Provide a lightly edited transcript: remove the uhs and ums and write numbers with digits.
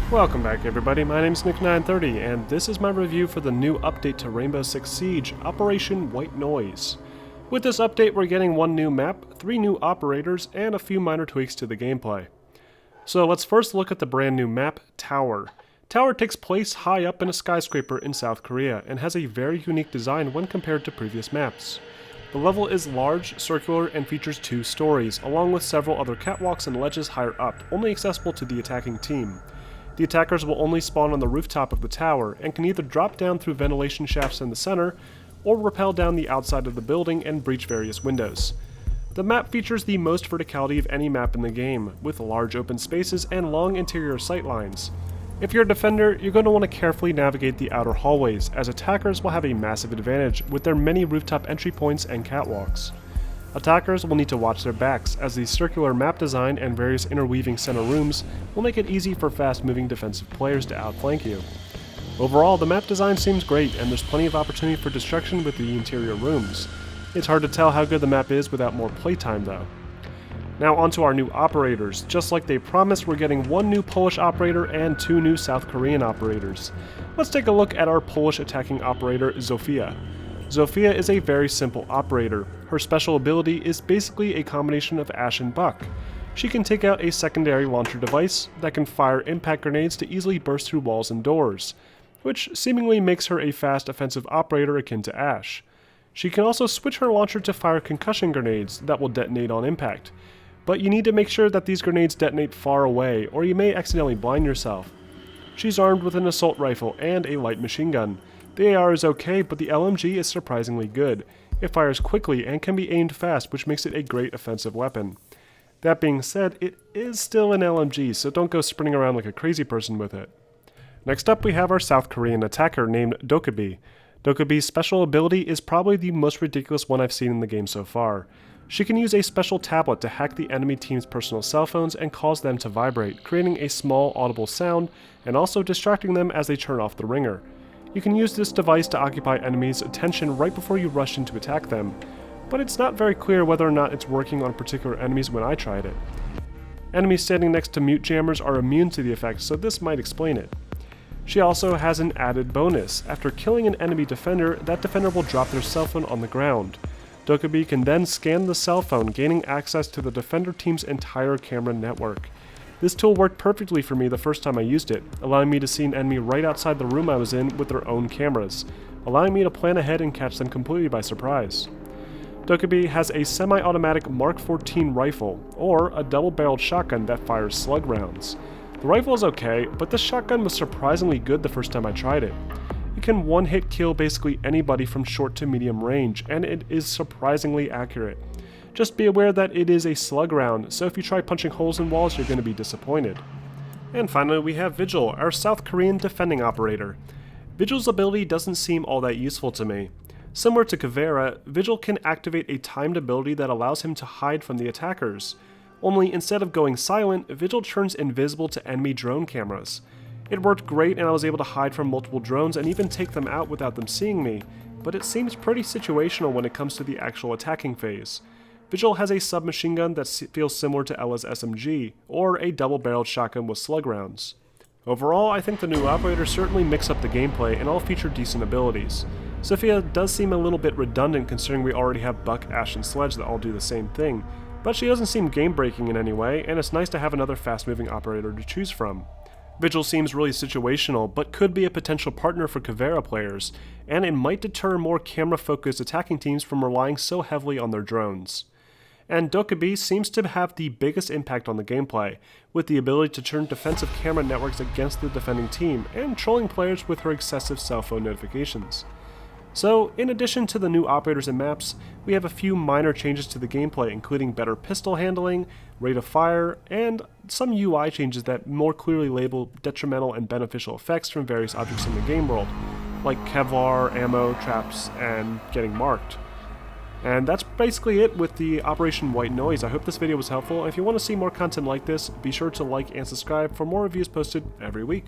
Welcome back everybody, my name is Nick930 and this is my review for the new update to Rainbow Six Siege, Operation White Noise. With this update we're getting one new map, 3 new operators, and a few minor tweaks to the gameplay. So let's first look at the brand new map, Tower. Tower takes place high up in a skyscraper in South Korea and has a very unique design when compared to previous maps. The level is large, circular, and features 2 stories, along with several other catwalks and ledges higher up, only accessible to the attacking team. The attackers will only spawn on the rooftop of the tower, and can either drop down through ventilation shafts in the center, or rappel down the outside of the building and breach various windows. The map features the most verticality of any map in the game, with large open spaces and long interior sightlines. If you're a defender, you're going to want to carefully navigate the outer hallways, as attackers will have a massive advantage with their many rooftop entry points and catwalks. Attackers will need to watch their backs, as the circular map design and various interweaving center rooms will make it easy for fast-moving defensive players to outflank you. Overall, the map design seems great, and there's plenty of opportunity for destruction with the interior rooms. It's hard to tell how good the map is without more playtime though. Now onto our new operators. Just like they promised, we're getting 1 new Polish operator and 2 new South Korean operators. Let's take a look at our Polish attacking operator, Sophia. Sophia is a very simple operator. Her special ability is basically a combination of Ash and Buck. She can take out a secondary launcher device that can fire impact grenades to easily burst through walls and doors, which seemingly makes her a fast offensive operator akin to Ash. She can also switch her launcher to fire concussion grenades that will detonate on impact, but you need to make sure that these grenades detonate far away or you may accidentally blind yourself. She's armed with an assault rifle and a light machine gun. The AR is okay, but the LMG is surprisingly good. It fires quickly and can be aimed fast, which makes it a great offensive weapon. That being said, it is still an LMG, so don't go sprinting around like a crazy person with it. Next up we have our South Korean attacker named Doka B. Doka B's special ability is probably the most ridiculous one I've seen in the game so far. She can use a special tablet to hack the enemy team's personal cell phones and cause them to vibrate, creating a small audible sound and also distracting them as they turn off the ringer. You can use this device to occupy enemies' attention right before you rush in to attack them, but it's not very clear whether or not it's working on particular enemies when I tried it. Enemies standing next to mute jammers are immune to the effect, so this might explain it. She also has an added bonus. After killing an enemy defender, that defender will drop their cell phone on the ground. Doka B can then scan the cell phone, gaining access to the defender team's entire camera network. This tool worked perfectly for me the first time I used it, allowing me to see an enemy right outside the room I was in with their own cameras, allowing me to plan ahead and catch them completely by surprise. Doka B has a semi-automatic Mark 14 rifle, or a double-barreled shotgun that fires slug rounds. The rifle is okay, but this shotgun was surprisingly good the first time I tried it. It can one-hit kill basically anybody from short to medium range, and it is surprisingly accurate. Just be aware that it is a slug round, so if you try punching holes in walls, you're going to be disappointed. And finally we have Vigil, our South Korean defending operator. Vigil's ability doesn't seem all that useful to me. Similar to Caveira, Vigil can activate a timed ability that allows him to hide from the attackers. Only instead of going silent, Vigil turns invisible to enemy drone cameras. It worked great and I was able to hide from multiple drones and even take them out without them seeing me, but it seems pretty situational when it comes to the actual attacking phase. Vigil has a submachine gun that feels similar to Ella's SMG, or a double-barreled shotgun with slug rounds. Overall, I think the new operators certainly mix up the gameplay and all feature decent abilities. Sophia does seem a little bit redundant considering we already have Buck, Ash, and Sledge that all do the same thing, but she doesn't seem game-breaking in any way, and it's nice to have another fast-moving operator to choose from. Vigil seems really situational, but could be a potential partner for Caveira players, and it might deter more camera-focused attacking teams from relying so heavily on their drones. And Doka B seems to have the biggest impact on the gameplay, with the ability to turn defensive camera networks against the defending team, and trolling players with her excessive cell phone notifications. So, in addition to the new operators and maps, we have a few minor changes to the gameplay, including better pistol handling, rate of fire, and some UI changes that more clearly label detrimental and beneficial effects from various objects in the game world, like Kevlar, ammo, traps, and getting marked. And that's basically it with the Operation White Noise. I hope this video was helpful, and if you want to see more content like this, be sure to like and subscribe for more reviews posted every week.